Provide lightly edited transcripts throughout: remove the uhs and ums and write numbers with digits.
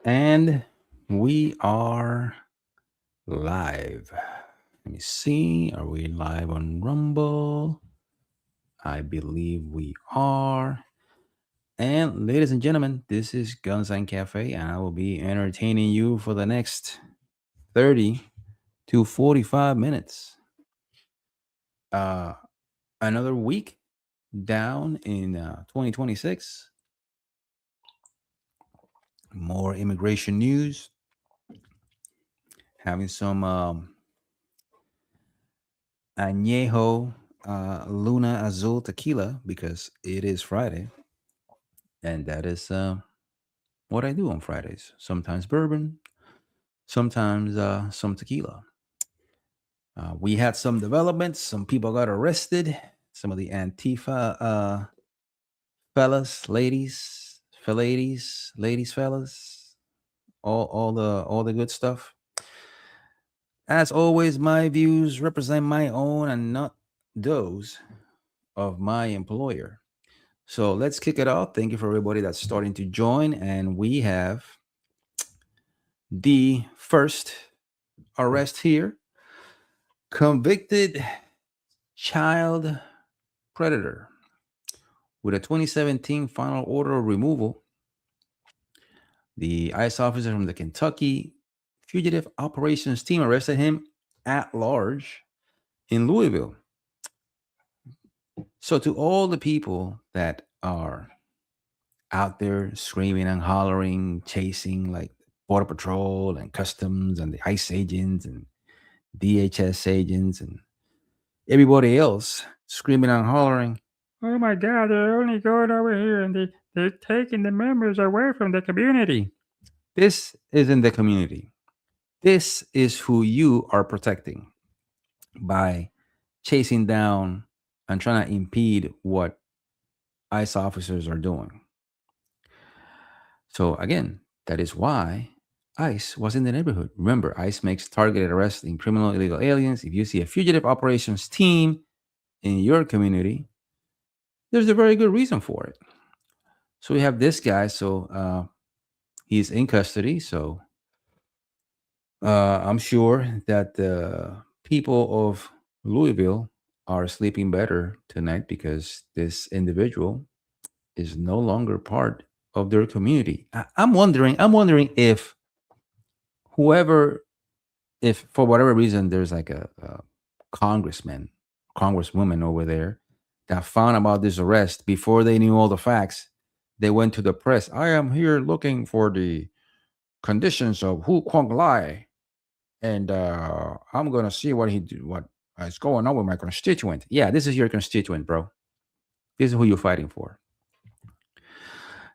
And we are live. Let me see. Are we live on Rumble? I believe we are. And ladies and gentlemen, this is Guns and Cafe, and I will be entertaining you for the next 30 to 45 minutes. Uh, another week down in 2026. More immigration news. Having some añejo Luna Azul tequila because it is Friday, and that is what I do on Fridays. Sometimes bourbon, sometimes some tequila. We had some developments. Some people got arrested. Some of the Antifa fellas, fellas, all the good stuff. As always, my views represent my own and not those of my employer. So let's kick it off. Thank you for everybody that's starting to join. And we have the first arrest here, convicted child predator with a 2017 final order of removal. The ICE officer from the Kentucky Fugitive Operations Team arrested him at large in Louisville. So, to all the people that are out there screaming and hollering, chasing like Border Patrol and Customs and the ICE agents and DHS agents and everybody else screaming and hollering, oh my God, they're only going over here and they're taking the members away from the community. This isn't the community. This is who you are protecting by chasing down and trying to impede what ICE officers are doing. So, again, that is why ICE was in the neighborhood. Remember, ICE makes targeted arrests in criminal illegal aliens. If you see a fugitive operations team in your community, there's a very good reason for it. So we have this guy. So he's in custody. So I'm sure that the people of Louisville are sleeping better tonight because this individual is no longer part of their community. I'm wondering if whoever, if for whatever reason there's like a congressman, congresswoman over there that found about this arrest before they knew all the facts, they went to the press. I am here looking for the conditions of Hu Kwang Lai, and I'm gonna see what he do, what is going on with my constituent. Yeah, this is your constituent, bro. This is who you're fighting for.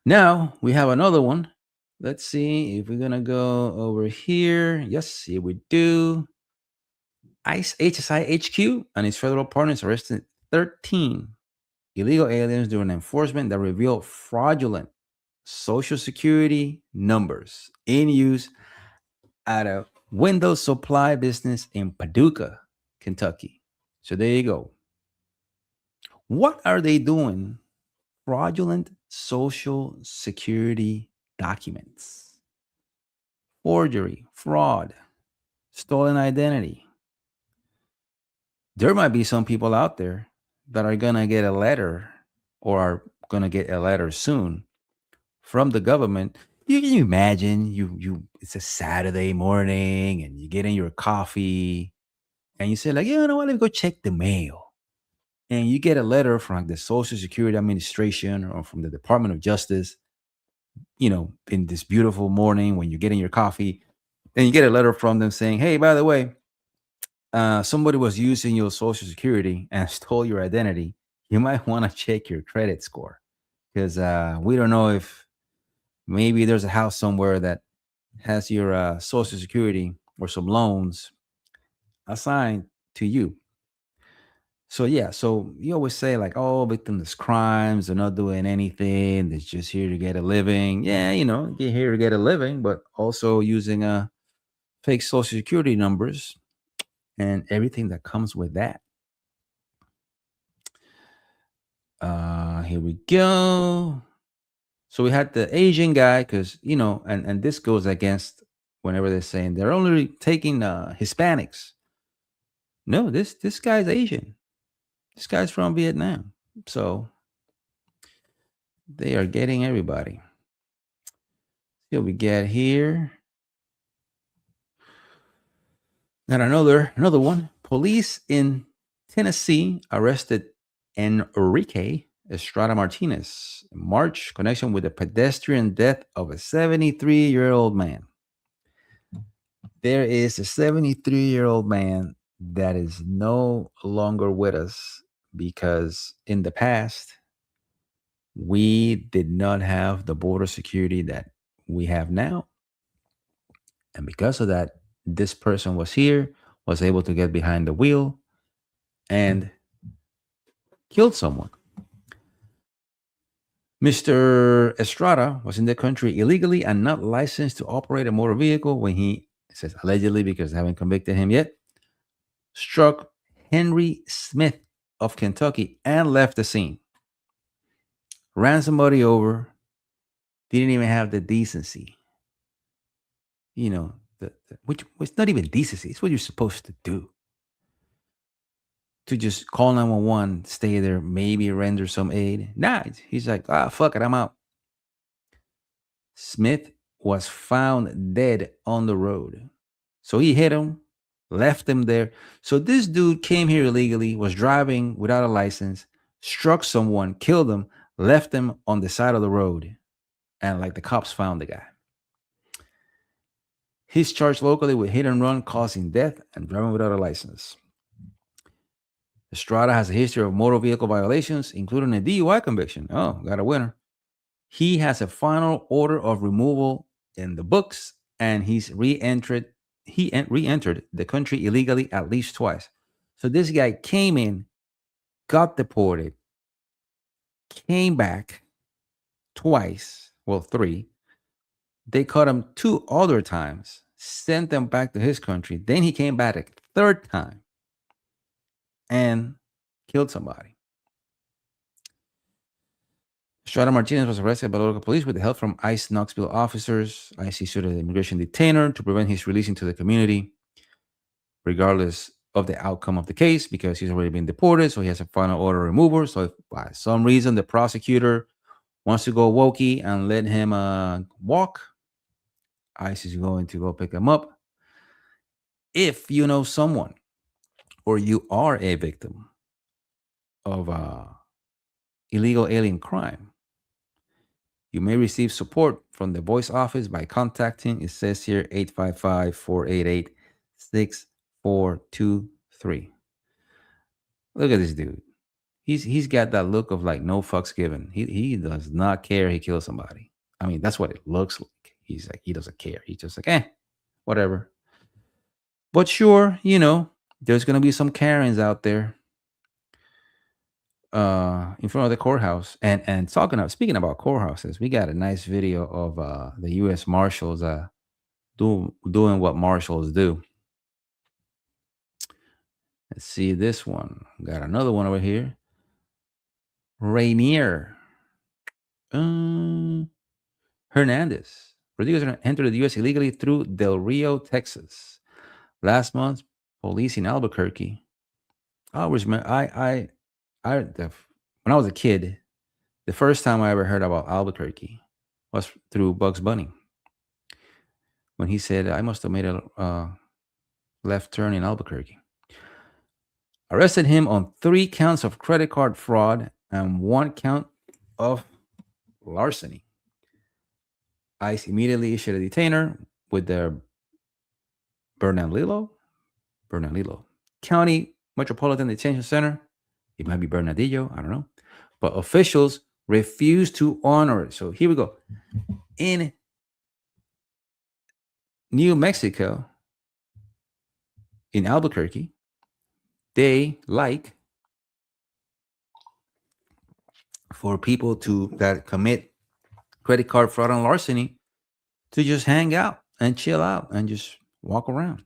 Now we have another one. Let's see if we're gonna go over here. Yes, here we do. ICE HSI HQ and its federal partners arrested 13 illegal aliens during enforcement that revealed fraudulent social security numbers in use at a window supply business in Paducah, Kentucky. So there you go. What are they doing? Fraudulent social security documents, forgery, fraud, stolen identity. There might be some people out there that are going to get a letter or are going to get a letter soon from the government. You can imagine you it's a Saturday morning and you get in your coffee and you say like, yeah, you know what, let me go check the mail. And you get a letter from like the Social Security Administration or from the Department of Justice, in this beautiful morning when you're getting your coffee, and you get a letter from them saying, hey, by the way, somebody was using your social security and stole your identity. You might want to check your credit score because we don't know if maybe there's a house somewhere that has your social security or some loans assigned to you. So yeah, so you always say like, oh, victimless crimes, they're not doing anything, they're just here to get a living. Yeah, get here to get a living, but also using fake social security numbers and everything that comes with that. Here we go. So we had the Asian guy, because and this goes against whenever they're saying they're only taking Hispanics. No, this guy's Asian. This guy's from Vietnam. So they are getting everybody. Here we get here. Got another one. Police in Tennessee arrested Enrique Estrada Martinez in March, connection with the pedestrian death of a 73-year-old man. There is a 73-year-old man that is no longer with us because in the past we did not have the border security that we have now. And because of that, this person was here, was able to get behind the wheel and killed someone. Mr. Estrada was in the country illegally and not licensed to operate a motor vehicle when he, it says allegedly because they haven't convicted him yet, struck Henry Smith of Kentucky and left the scene. Ran somebody over, didn't even have the decency. Which was not even decency. It's what you're supposed to do. To just call 911, stay there, maybe render some aid. Nah, he's like, fuck it, I'm out. Smith was found dead on the road. So he hit him, left him there. So this dude came here illegally, was driving without a license, struck someone, killed him, left him on the side of the road. And like the cops found the guy. He's charged locally with hit and run, causing death, and driving without a license. Estrada has a history of motor vehicle violations, including a DUI conviction. Oh, got a winner. He has a final order of removal in the books, and he's re-entered the country illegally at least twice. So this guy came in, got deported, came back twice, well, 3. They caught him 2 other times, sent them back to his country. Then he came back a 3rd time and killed somebody. Estrada Martinez was arrested by local police with the help from ICE Knoxville officers. ICE issued an immigration detainer to prevent his release into the community, regardless of the outcome of the case, because he's already been deported, so he has a final order removal. So if by some reason the prosecutor wants to go wokey and let him walk, ICE is going to go pick him up. If you know someone or you are a victim of illegal alien crime, you may receive support from the voice office by contacting, it says here, 855-488-6423. Look at this dude. He's got that look of like no fucks given. He does not care he kills somebody. I mean, that's what it looks like. He's like, he doesn't care. He's just like, whatever. But sure, there's going to be some Karens out there in front of the courthouse. And speaking about courthouses, we got a nice video of the U.S. Marshals doing what Marshals do. Let's see this one. Got another one over here. Rainier Hernandez. Rodriguez entered the U.S. illegally through Del Rio, Texas. Last month, police in Albuquerque. I always remember, when I was a kid, the first time I ever heard about Albuquerque was through Bugs Bunny. When he said, I must have made a left turn in Albuquerque. Arrested him on 3 counts of credit card fraud and 1 count of larceny. ICE immediately issued a detainer with the Bernalillo County Metropolitan Detention Center. It might be Bernardillo, I don't know. But officials refused to honor it. So here we go. In New Mexico, in Albuquerque, they like for people that commit credit card fraud and larceny to just hang out and chill out and just walk around.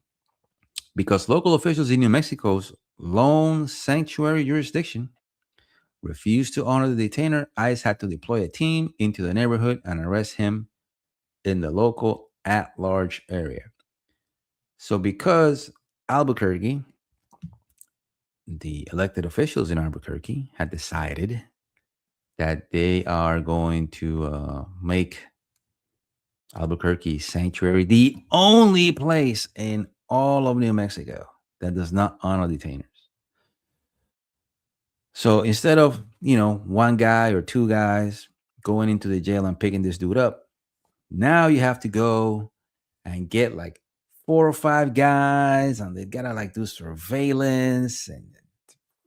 Because local officials in New Mexico's lone sanctuary jurisdiction refused to honor the detainer, ICE had to deploy a team into the neighborhood and arrest him in the local at-large area. So because Albuquerque, the elected officials in Albuquerque had decided that they are going to make Albuquerque Sanctuary the only place in all of New Mexico that does not honor detainers. So instead of, one guy or two guys going into the jail and picking this dude up, now you have to go and get like 4 or 5 guys, and they gotta like do surveillance and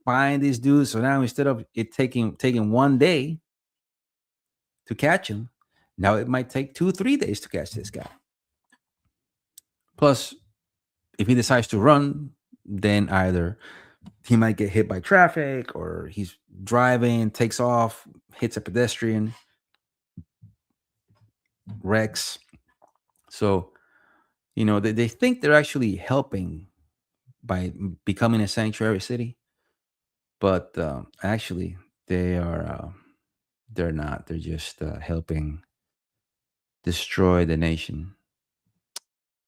find these dudes. So now instead of it taking 1 day to catch him, now it might take 2-3 days to catch this guy. Plus, if he decides to run, then either he might get hit by traffic, or he's driving, takes off, hits a pedestrian, wrecks. So, they think they're actually helping by becoming a sanctuary city, but actually they're not. They're just helping destroy the nation.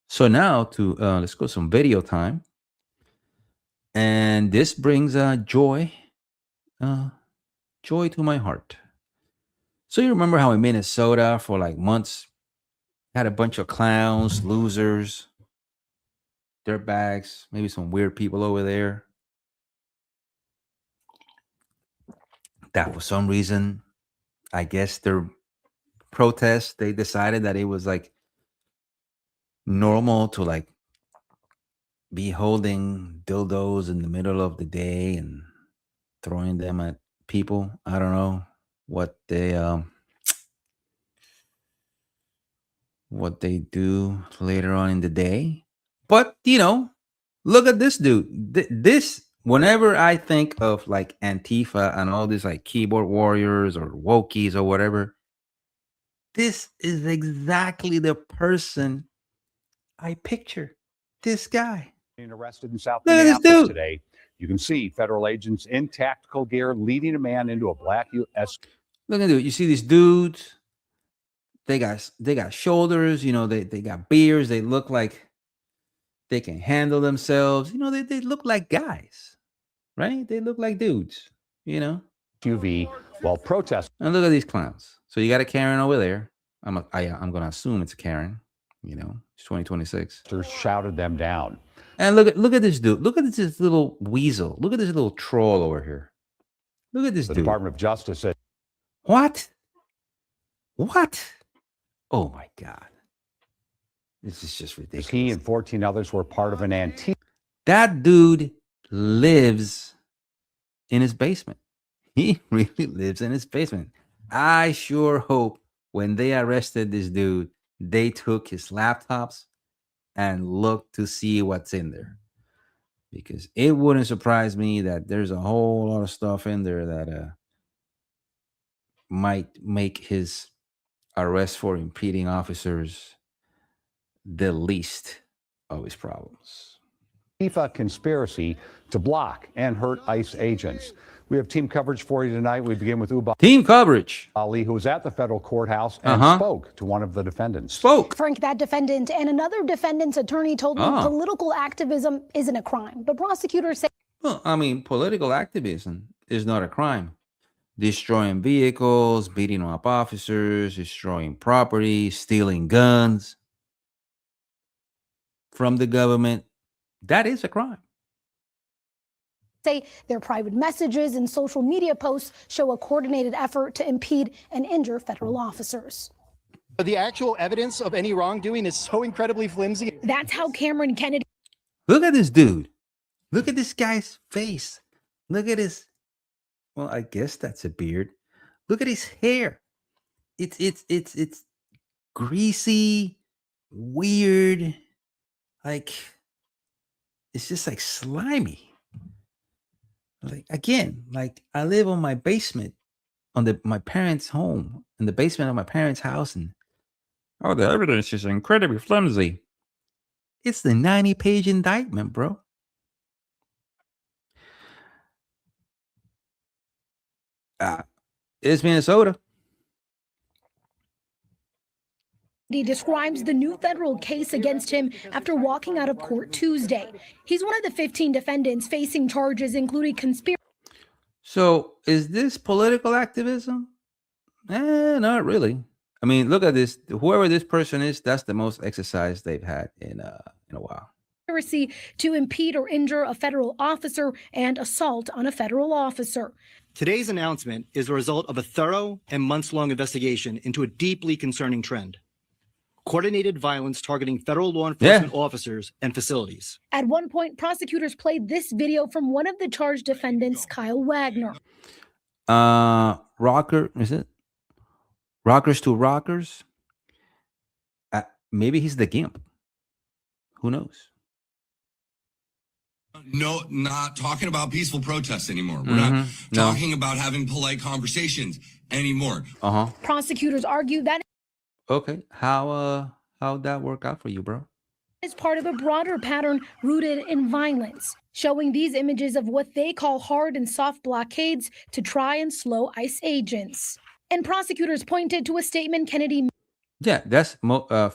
So now to let's go some video time, and this brings joy to my heart. So you remember how in Minnesota for like months had a bunch of clowns, losers, dirtbags, maybe some weird people over there that for some reason, I guess their protest, they decided that it was like normal to like be holding dildos in the middle of the day and throwing them at people. I don't know what they do later on in the day, but look at this dude. This, whenever I think of like Antifa and all these like keyboard warriors or wokies or whatever, this is exactly the person I picture. This guy. Arrested in South Look at this Minneapolis dude. today. You can see federal agents in tactical gear leading a man into a black U.S. Look at dude. You see these dudes. They got shoulders. They got beards. They look like they can handle themselves. They look like guys, right? They look like dudes. SUV while protesters And look at these clowns. So you got a Karen over there. I'm gonna assume it's a Karen. It's 2026. shouted them down. And look at this dude. Look at this little weasel. Look at this little troll over here. Look at this The dude. Department of Justice said, What? Oh my God. This is just ridiculous. he and 14 others were part of an Antifa. That dude lives in his basement. He really lives in his basement. I sure hope when they arrested this dude, they took his laptops and looked to see what's in there. Because it wouldn't surprise me that there's a whole lot of stuff in there that might make his arrest for impeding officers the least of his problems. Antifa conspiracy to block and hurt ICE agents. We have team coverage for you tonight. We begin with Team coverage. Ali, who was at the federal courthouse and spoke to one of the defendants. Frank, that defendant and another defendant's attorney told me political activism isn't a crime, but prosecutors say... Well, I mean, political activism is not a crime. Destroying vehicles, beating up officers, destroying property, stealing guns from the government, that is a crime. Say their private messages and social media posts show a coordinated effort to impede and injure federal officers. The actual evidence of any wrongdoing is so incredibly flimsy. That's how Cameron Kennedy... Look at this dude. Look at this guy's face. Look at his... Well, I guess that's a beard. Look at his hair. It's greasy, weird. Like, it's just like slimy. Like, again, like I live on my basement, on my parents' home, in the basement of my parents' house, and the evidence is incredibly flimsy. It's the 90-page indictment, bro. It's Minnesota. He describes the new federal case against him after walking out of court Tuesday. He's one of the 15 defendants facing charges including conspiracy. So is this political activism? Not really. I mean, look at this. Whoever this person is, that's the most exercise they've had in a while. To impede or injure a federal officer and assault on a federal officer. Today's announcement is a result of a thorough and months-long investigation into a deeply concerning trend: coordinated violence targeting federal law enforcement officers and facilities. At one point, prosecutors played this video from one of the charged defendants, Kyle Wagner. Is it? Rockers to Rockers? Maybe he's the gimp. Who knows? No, not talking about peaceful protests anymore. We're not talking about having polite conversations anymore. Prosecutors argue that Okay. How'd that work out for you, bro? is part of a broader pattern rooted in violence, showing these images of what they call hard and soft blockades to try and slow ICE agents. And prosecutors pointed to a statement Kennedy Yeah, that's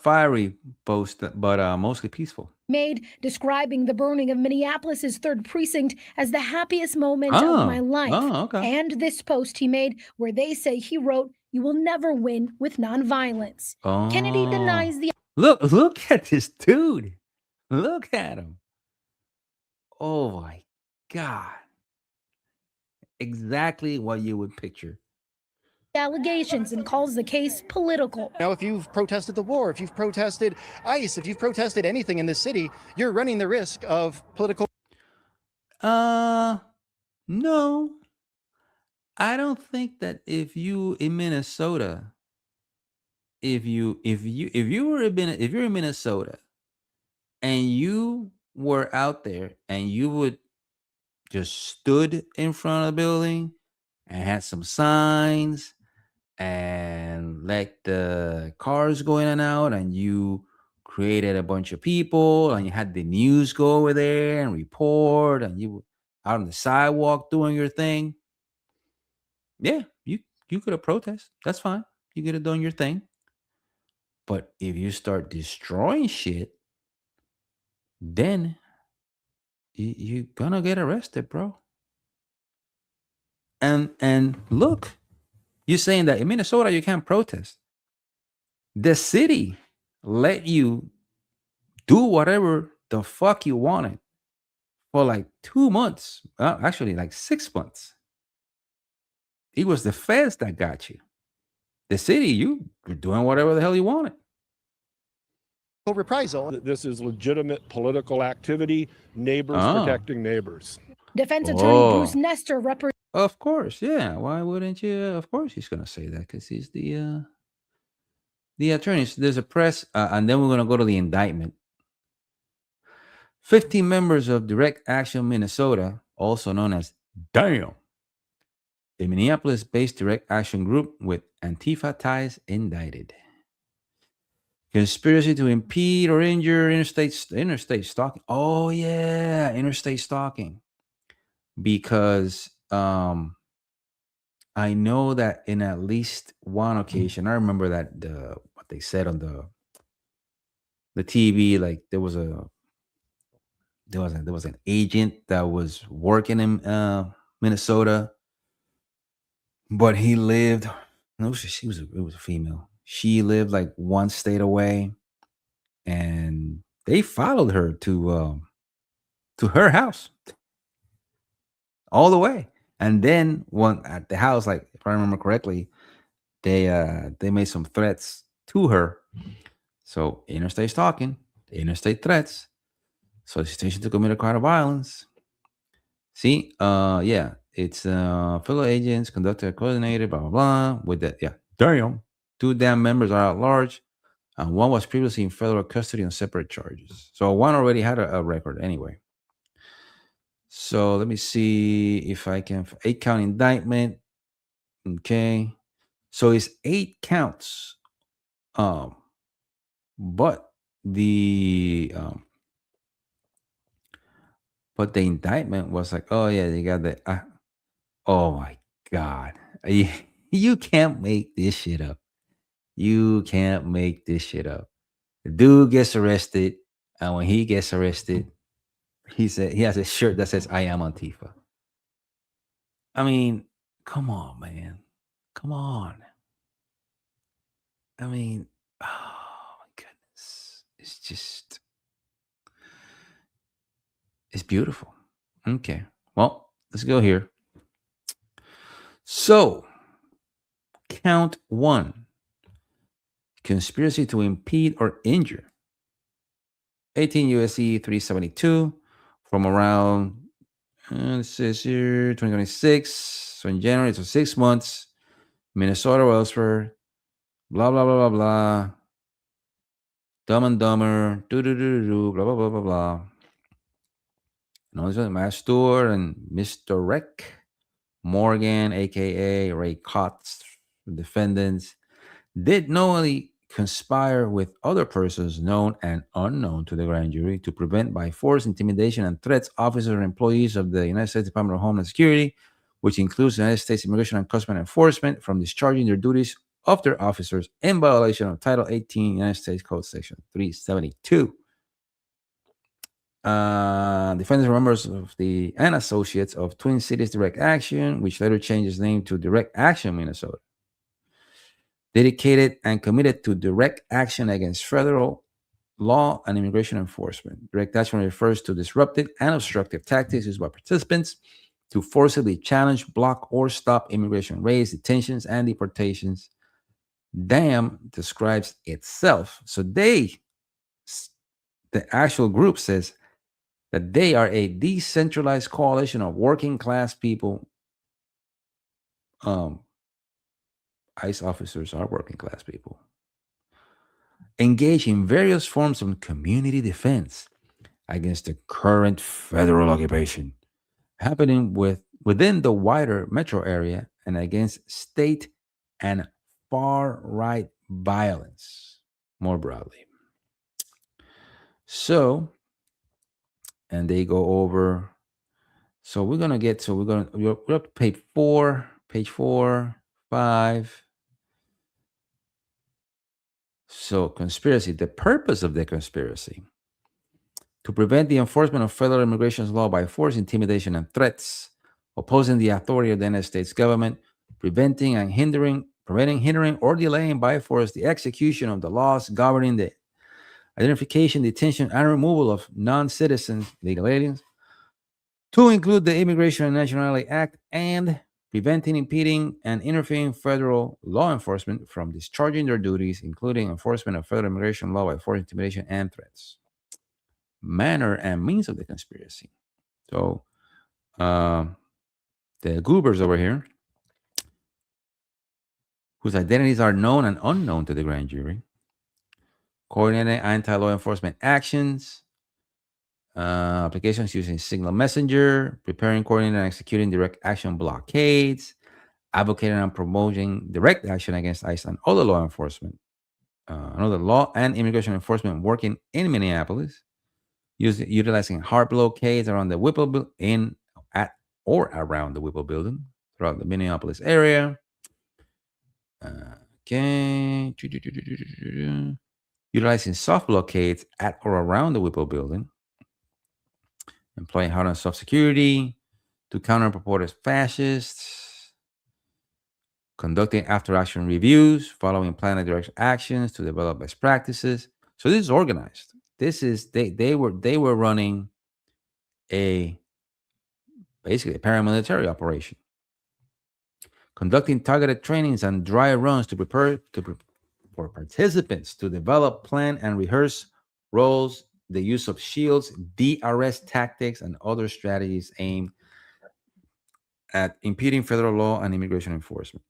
fiery post, but mostly peaceful. made describing the burning of Minneapolis's 3rd precinct as the happiest moment of my life. Okay. And this post he made where they say he wrote, "You will never win with nonviolence." Kennedy denies the Look at this dude. Look at him. Oh my God. Exactly what you would picture. allegations and calls the case political. Now, if you've protested the war, if you've protested ICE, if you've protested anything in this city, you're running the risk of political. No. I don't think that if you in Minnesota, if you're in Minnesota and you were out there and you would just stood in front of the building and had some signs and let the cars go in and out, and you created a bunch of people and you had the news go over there and report, and you were out on the sidewalk doing your thing, yeah, you could have protested. That's fine. You could have done your thing. But if you start destroying shit, then you're gonna get arrested, bro. And look, you're saying that in Minnesota you can't protest. The city let you do whatever the fuck you wanted for like 2 months. Actually, like 6 months. It was the feds that got you. The city, you were doing whatever the hell you wanted. Reprisal. This is legitimate political activity, neighbors protecting neighbors. Defense attorney Bruce Nestor represents. Of course, yeah. Why wouldn't you? Of course he's going to say that, because he's the attorney. So there's a press, and then we're going to go to the indictment. 15 members of Direct Action Minnesota, also known as DAMN, a Minneapolis-based direct action group with Antifa ties, indicted. Conspiracy to impede or injure interstate stalking. Oh yeah, interstate stalking. Because I know that in at least one occasion, I remember that what they said on the TV, like there was an agent that was working in Minnesota, but he lived. No, it was a female. She lived like one state away, and they followed her to her house all the way. And then one at the house, like if I remember correctly, they made some threats to her. So interstate stalking, interstate threats, solicitation to commit a crime of violence. See, yeah, it's fellow agents conducted a coordinated blah blah blah with that. Yeah, damn. 2 damn members are at large, and one was previously in federal custody on separate charges. So one already had a record anyway. So let me see if I can. 8-count indictment. Okay, so it's 8 counts. But the indictment was like, oh yeah, they got the. Oh my God, You can't make this shit up. You can't make this shit up. The dude gets arrested, and when he gets arrested, he has a shirt that says "I am Antifa." I mean, come on, man. Come on. I mean, oh my goodness. It's beautiful. Okay. Well, let's go here. So, count 1. Conspiracy to impede or injure. 18 U.S.C. 372 from around, it says here, 2026. So in January, so 6 months. Minnesota or elsewhere. Blah, blah, blah, blah, blah. Dumb and Dumber. Blah, blah, blah, blah, blah. And also Mastur and Mr. Rec Morgan, a.k.a. Ray Kotz, defendants, did knowingly conspire with other persons known and unknown to the grand jury to prevent by force, intimidation, and threats officers and employees of the United States Department of Homeland Security, which includes the United States Immigration and Customs Enforcement, from discharging their duties of their officers in violation of Title 18 United States Code Section 372. Defendants were members of the and associates of Twin Cities Direct Action, which later changed its name to Direct Action Minnesota. Dedicated and committed to direct action against federal law and immigration enforcement. Direct action refers to disruptive and obstructive tactics used by participants to forcibly challenge, block, or stop immigration raids, detentions, and deportations. DAM describes itself. So the actual group says that they are a decentralized coalition of working class people. ICE officers are working class people. Engage in various forms of community defense against the current federal occupation happening within the wider metro area and against state and far-right violence more broadly. So, and they go over. So we're up to page 4, 5. So conspiracy, the purpose of the conspiracy: to prevent the enforcement of federal immigration law by force, intimidation, and threats, opposing the authority of the United States government, preventing, hindering, or delaying by force the execution of the laws governing the identification, detention, and removal of non-citizens, illegal aliens, to include the Immigration and Nationality Act, and preventing, impeding, and interfering federal law enforcement from discharging their duties, including enforcement of federal immigration law by force, intimidation, and threats. Manner and means of the conspiracy. So, the goobers over here, whose identities are known and unknown to the grand jury, coordinating anti-law enforcement actions, applications using Signal Messenger, preparing, coordinating, and executing direct action blockades, advocating and promoting direct action against ICE and other law enforcement, another law and immigration enforcement working in Minneapolis, utilizing hard blockades around the Whipple at or around the Whipple building throughout the Minneapolis area. Okay. Utilizing soft blockades at or around the Whipple building. Employing hard and soft security to counter purported fascists. Conducting after-action reviews, following plan and direct actions to develop best practices. So this is organized. This is they were running basically a paramilitary operation. Conducting targeted trainings and dry runs to prepare for participants to develop, plan, and rehearse roles, the use of shields, DRS tactics, and other strategies aimed at impeding federal law and immigration enforcement.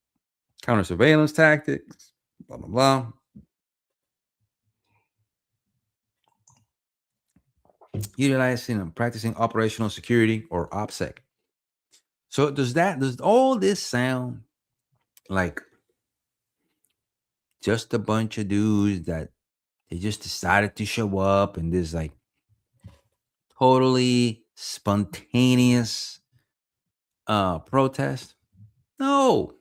Counter surveillance tactics, blah, blah, blah. Utilizing and practicing operational security, or OPSEC. So does all this sound like just a bunch of dudes that they just decided to show up in this like totally spontaneous protest? No.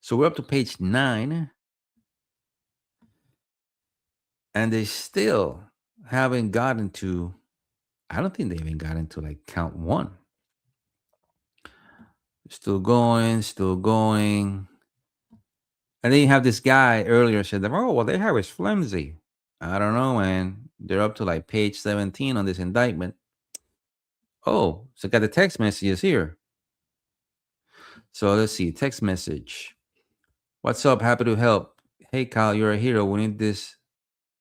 So we're up to page 9. And they still haven't gotten to, I don't think they even got into like count 1. Still going, still going. And then you have this guy earlier said that, oh, what they have is flimsy. I don't know, man. They're up to like page 17 on this indictment. Oh, so got the text messages here. So let's see, text message. What's up? Happy to help. Hey, Kyle, you're a hero. We need this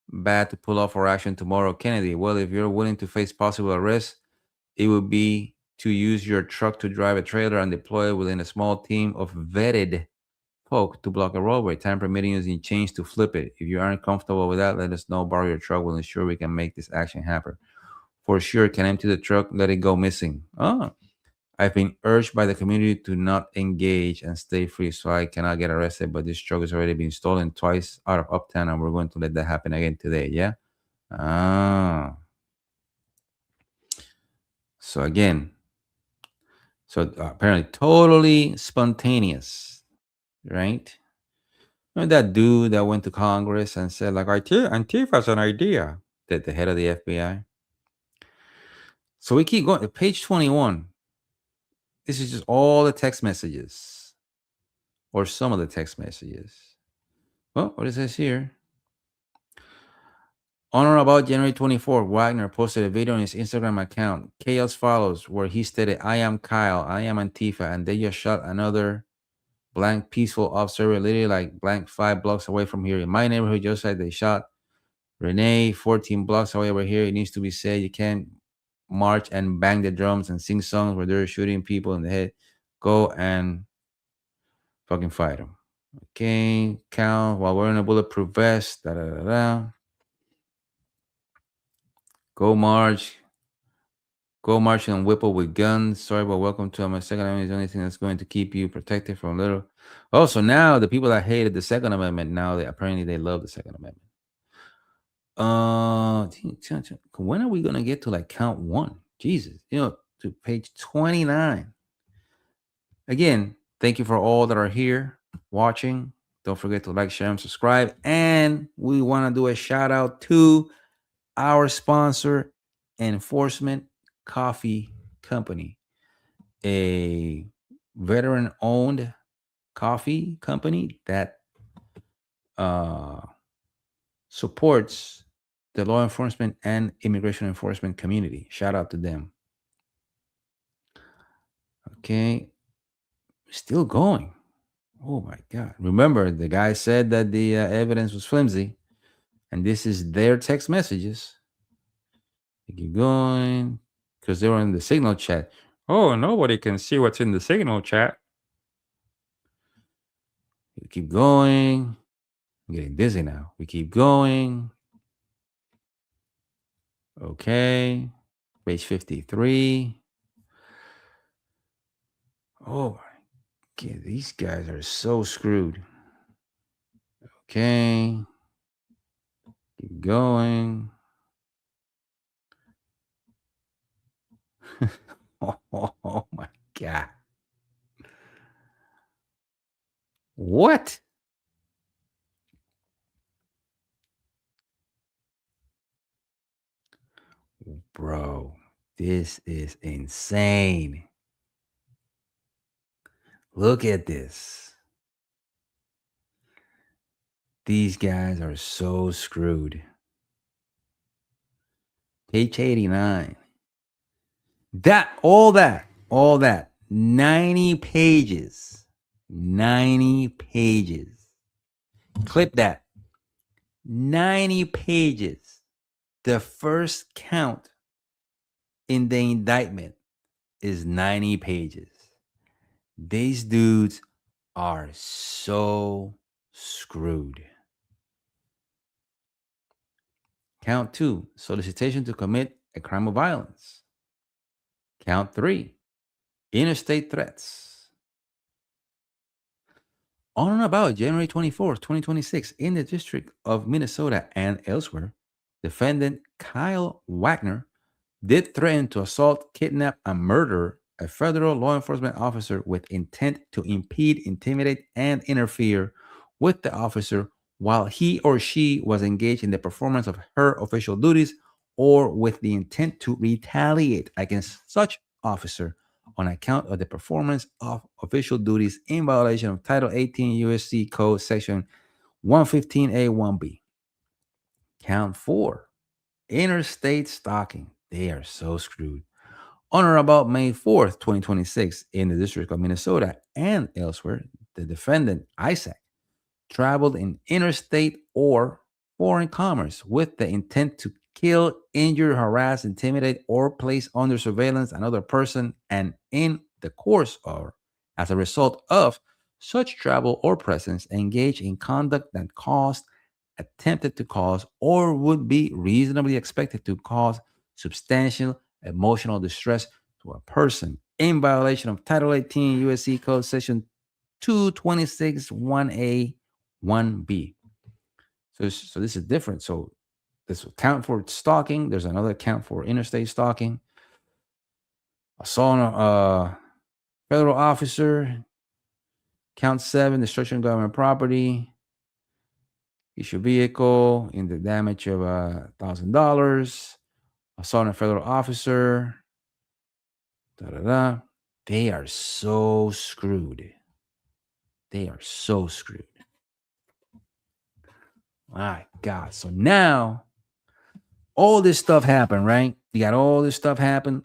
bad to pull off our action tomorrow. Kennedy, well, if you're willing to face possible arrest, it would be to use your truck to drive a trailer and deploy it within a small team of vetted folk to block a roadway. Time permitting, using chains to flip it. If you aren't comfortable with that, let us know. Borrow your truck. We'll ensure we can make this action happen. For sure, can empty the truck, let it go missing. Oh, I've been urged by the community to not engage and stay free, so I cannot get arrested, but this truck has already been stolen twice out of Uptown, and we're going to let that happen again today, yeah? Ah. So again, apparently totally spontaneous, right? Remember that dude that went to Congress and said, like, Antifa's an idea, that the head of the FBI? So we keep going to page 21. This is just all the text messages, or some of the text messages. Well, what it says here. On or about January 24, Wagner posted a video on his Instagram account. Chaos follows, where he stated, I am Kyle, I am Antifa, and they just shot another blank peaceful observer literally like blank 5 blocks away from here. In my neighborhood, just like they shot Renee 14 blocks away over here. It needs to be said, you can't march and bang the drums and sing songs where they're shooting people in the head. Go and fucking fight them. Okay, Cal, while wearing a bulletproof vest, Go march and Whipple with guns. Sorry, but welcome to my Second Amendment is the only thing that's going to keep you protected from little. Oh, so now the people that hated the Second Amendment, now apparently they love the Second Amendment. When are we gonna get to like count 1? Jesus, to page 29. Again, thank you for all that are here watching. Don't forget to like, share, and subscribe. And we want to do a shout out to our sponsor, Enforcement Coffee Company, a veteran-owned coffee company that supports the law enforcement and immigration enforcement community. Shout out to them. Okay, still going. Oh my God! Remember, the guy said that the evidence was flimsy, and this is their text messages. They keep going because they were in the Signal chat. Oh, nobody can see what's in the Signal chat. We keep going. I'm getting dizzy now. We keep going. Okay. Page 53. Oh my God. These guys are so screwed. Okay. Keep going. Oh my God. What? Bro, this is insane. Look at this. These guys are so screwed. Page 89. All that. 90 pages. 90 pages. Clip that. 90 pages. The first count in the indictment is 90 pages. These dudes are so screwed. Count 2, solicitation to commit a crime of violence. Count 3, interstate threats. On and about January 24th, 2026, in the District of Minnesota and elsewhere, defendant Kyle Wagner did threaten to assault, kidnap, and murder a federal law enforcement officer with intent to impede, intimidate, and interfere with the officer while he or she was engaged in the performance of her official duties, or with the intent to retaliate against such officer on account of the performance of official duties in violation of Title 18 U.S.C. Code Section 115A1B. Count 4, interstate stalking. They are so screwed. On or about May 4th, 2026, in the District of Minnesota and elsewhere, the defendant, Isaac, traveled in interstate or foreign commerce with the intent to kill, injure, harass, intimidate, or place under surveillance another person, and in the course or as a result of such travel or presence, engage in conduct that caused, attempted to cause, or would be reasonably expected to cause substantial emotional distress to a person in violation of Title 18 U.S.C. Code Section 226(1A) 1B. So this is different. So this will count for stalking. There's another count for interstate stalking. Assault on a federal officer. Count 7, destruction of government property. Issue vehicle in the damage of $1,000. Assault on a federal officer. They are so screwed. They are so screwed. My God. So now all this stuff happened, right? You got all this stuff happen,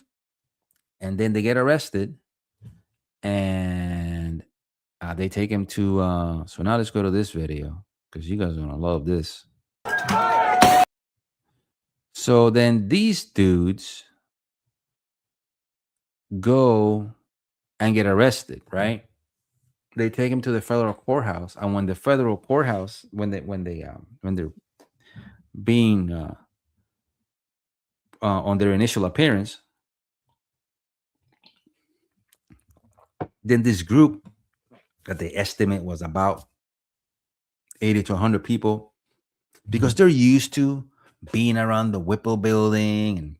and then they get arrested, and they take him to so now let's go to this video because you guys are gonna love this. So then these dudes go and get arrested, right? They take him to the federal courthouse, and when the federal courthouse, when they're being on their initial appearance, then this group that they estimate was about 80 to 100 people, because they're used to being around the Whipple building and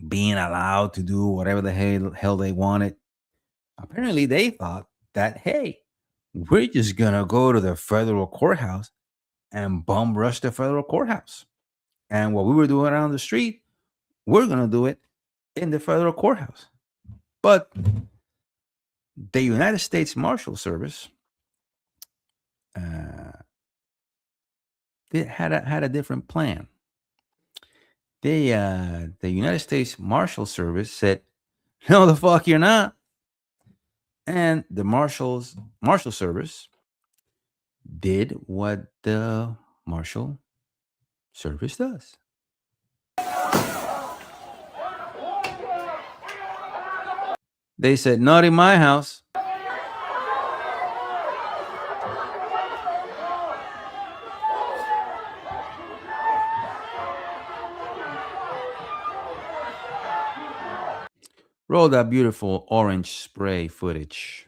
being allowed to do whatever the hell they wanted. Apparently they thought that, hey, we're just gonna go to the federal courthouse and bum rush the federal courthouse, and what we were doing around the street, we're gonna do it in the federal courthouse. But the United States Marshal Service they had a different plan. The United States Marshal Service said, "No, the fuck you're not." And the Marshal Service did what the Marshal Service does. They said, "Not in my house." Roll that beautiful orange spray footage.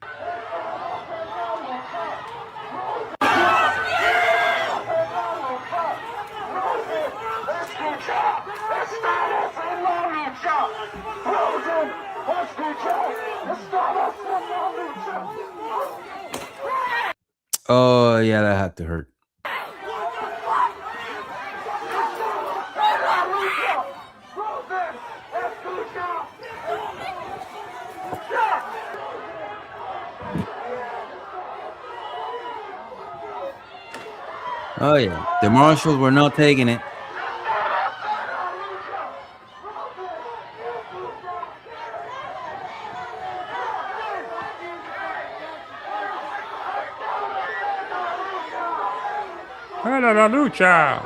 Oh, yeah, that had to hurt. Oh, yeah. The marshals were not taking it. ¡Para la lucha!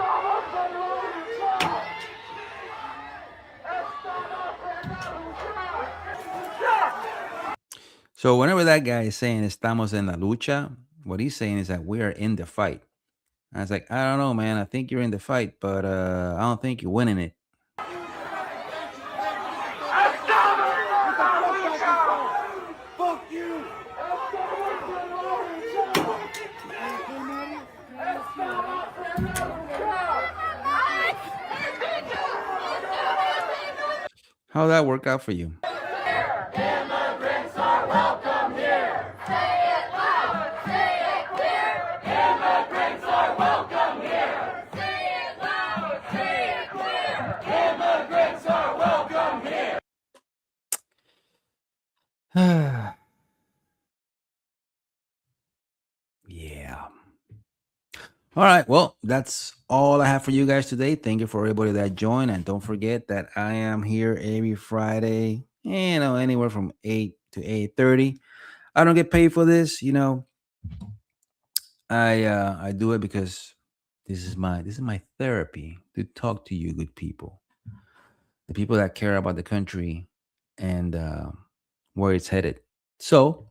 So whenever that guy is saying "estamos en la lucha," what he's saying is that we are in the fight. I was like, I don't know, man. I think you're in the fight, but I don't think you're winning it. How'd that work out for you? All right. Well, that's all I have for you guys today. Thank you for everybody that joined. And don't forget that I am here every Friday, anywhere from 8 to 8:30. I don't get paid for this, I do it because this is my therapy to talk to you good people. The people that care about the country and where it's headed. So,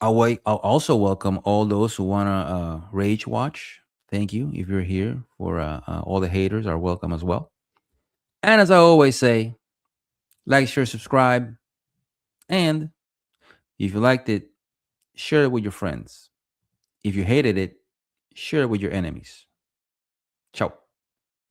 I'll also welcome all those who want to rage watch. Thank you if you're here. For all the haters are welcome as well. And as I always say, like, share, subscribe, and if you liked it, share it with your friends. If you hated it, share it with your enemies.